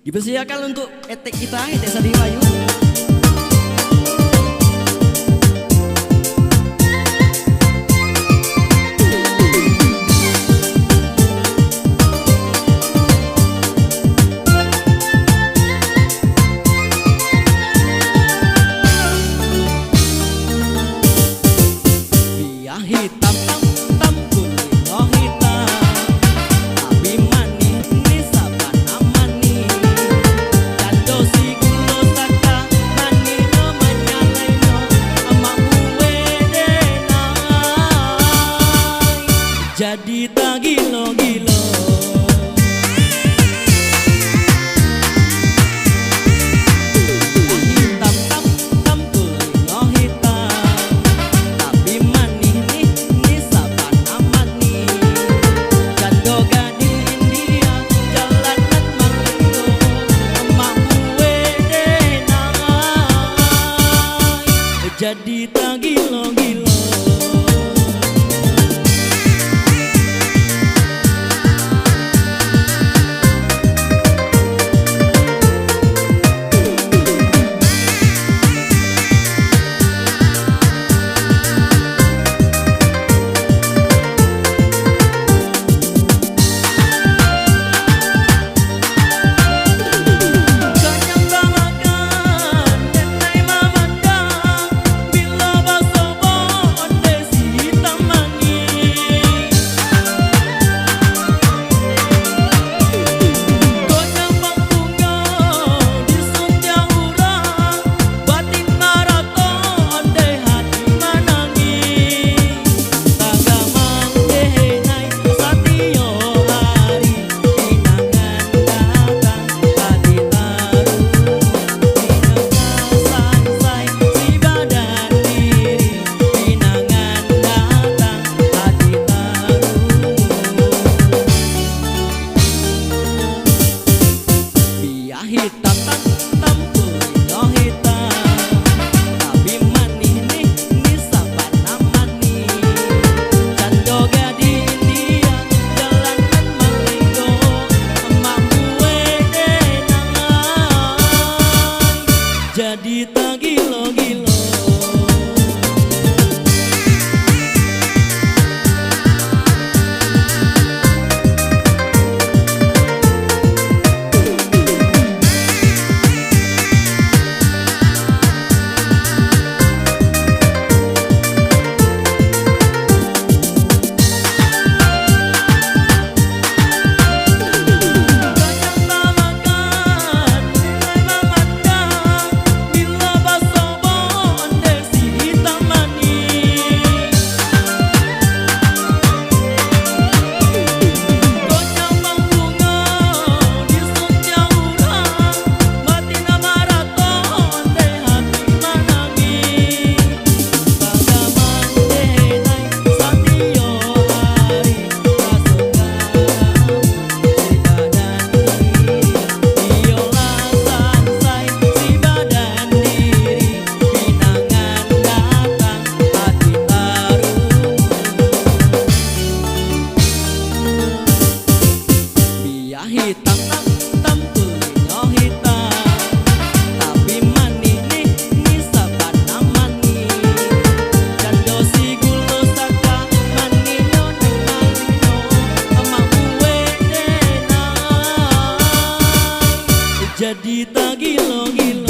Dipersilakan untuk etek kita, etek Sadiwayu. Hitam tam kulino hitam, tapi manis ni sabana mani. Jando si gulo saka mani no manyalai no ama buwe denai. Jadi tak gilo-gilo. Jadi tak gilo-gilo. Hitam tam kulino hitam, tapi manis ni sabana mani. Jando gadi India jalanan malinggo emak buwe denai. Jadi tak gilo-gilo. Hitam tam kulino hitam, tapi manis ni sabana mani. Jando si gulo saka mani no malino emak buwe denai. Jadi tak gilo-gilo.